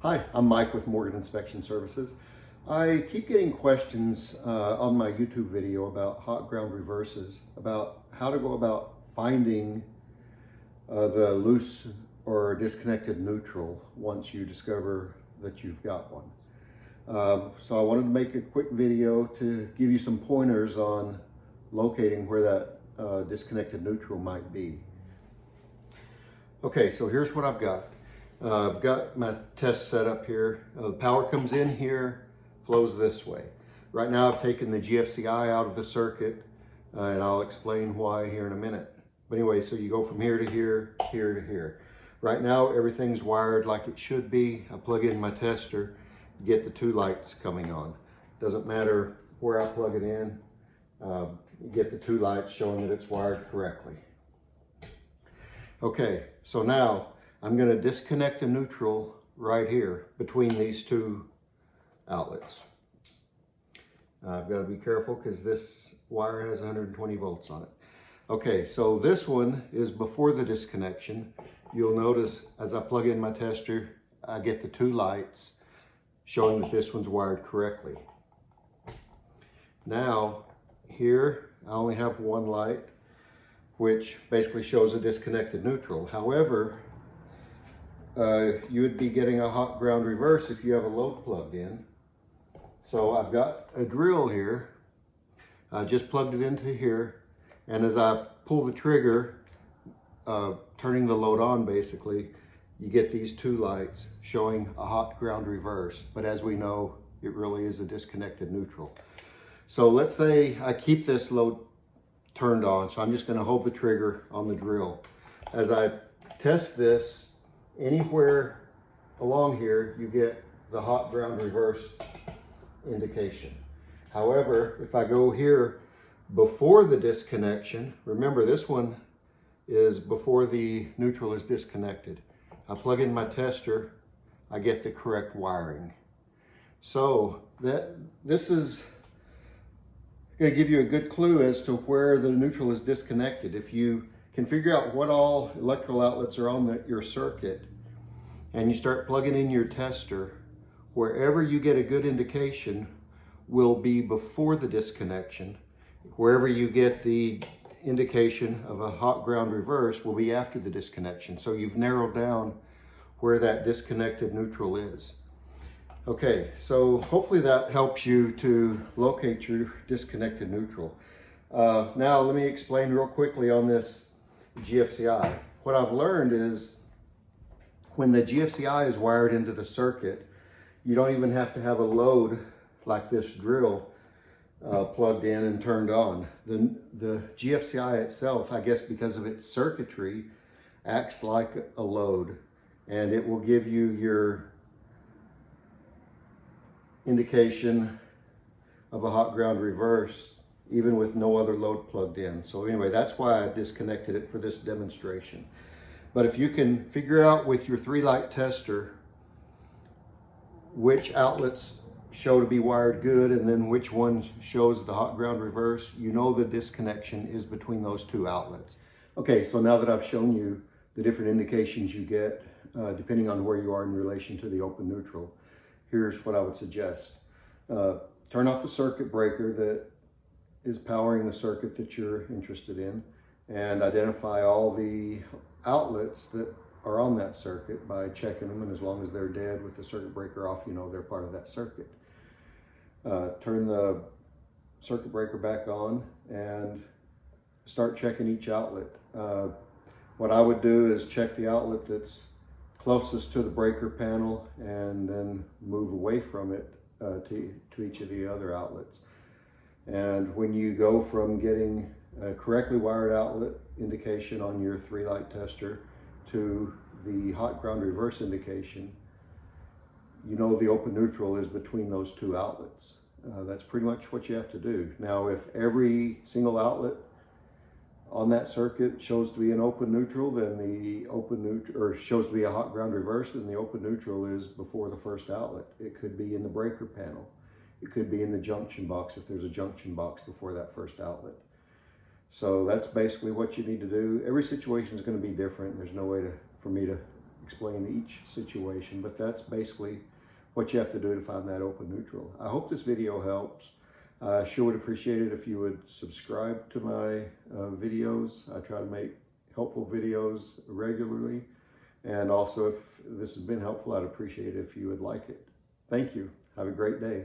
Hi, I'm Mike with Morgan Inspection Services. I keep getting questions on my YouTube video about hot ground reverses, about how to go about finding the loose or disconnected neutral once you discover that you've got one. So I wanted to make a quick video to give you some pointers on locating where that disconnected neutral might be. Okay, so here's what I've got. I've got my test set up here. The power comes in here, flows this way. Right now I've taken the GFCI out of the circuit, and I'll explain why here in a minute. But anyway, so you go from here to here, here to here. Right now everything's wired like it should be. I plug in my tester, get the two lights coming on. Doesn't matter where I plug it in, you get the two lights showing that it's wired correctly. Okay, so now I'm going to disconnect a neutral right here between these two outlets. I've got to be careful because this wire has 120 volts on it. Okay, so this one is before the disconnection. You'll notice as I plug in my tester, I get the two lights showing that this one's wired correctly. Now, here I only have one light, which basically shows a disconnected neutral. However, you would be getting a hot ground reverse if you have a load plugged in. So I've got a drill here. I just plugged it into here, and as I pull the trigger, turning the load on basically, you get these two lights showing a hot ground reverse. But as we know, it really is a disconnected neutral. So let's say I keep this load turned on, so I'm just going to hold the trigger on the drill. As I test this, anywhere along here you get the hot ground reverse indication. However, if I go here before the disconnection, remember this one is before the neutral is disconnected. I plug in my tester, I get the correct wiring. So this is going to give you a good clue as to where the neutral is disconnected. If you can figure out what all electrical outlets are on your circuit, and you start plugging in your tester, wherever you get a good indication will be before the disconnection. Wherever you get the indication of a hot ground reverse will be after the disconnection. So you've narrowed down where that disconnected neutral is. Okay, so hopefully that helps you to locate your disconnected neutral. Now let me explain real quickly on this GFCI. What I've learned is when the GFCI is wired into the circuit, you don't even have to have a load like this drill plugged in and turned on. The GFCI itself, I guess because of its circuitry, acts like a load, and it will give you your indication of a hot ground reverse even with no other load plugged in. So anyway, that's why I disconnected it for this demonstration. But if you can figure out with your 3-light tester which outlets show to be wired good and then which one shows the hot ground reverse, you know the disconnection is between those two outlets. Okay, so now that I've shown you the different indications you get depending on where you are in relation to the open neutral, here's what I would suggest. Turn off the circuit breaker that is powering the circuit that you're interested in, and identify all the outlets that are on that circuit by checking them, and as long as they're dead with the circuit breaker off, you know they're part of that circuit. Turn the circuit breaker back on and start checking each outlet. What I would do is check the outlet that's closest to the breaker panel and then move away from it to each of the other outlets. And when you go from getting a correctly wired outlet indication on your 3-light tester to the hot ground reverse indication, you know the open neutral is between those two outlets. That's pretty much what you have to do. Now, if every single outlet on that circuit shows to be an open neutral, then the open neutral, or shows to be a hot ground reverse, then the open neutral is before the first outlet. It could be in the breaker panel. It could be in the junction box if there's a junction box before that first outlet. So that's basically what you need to do. Every situation is going to be different. There's no way for me to explain each situation, but that's basically what you have to do to find that open neutral. I hope this video helps. I sure would appreciate it if you would subscribe to my videos. I try to make helpful videos regularly. And also, if this has been helpful, I'd appreciate it if you would like it. Thank you. Have a great day.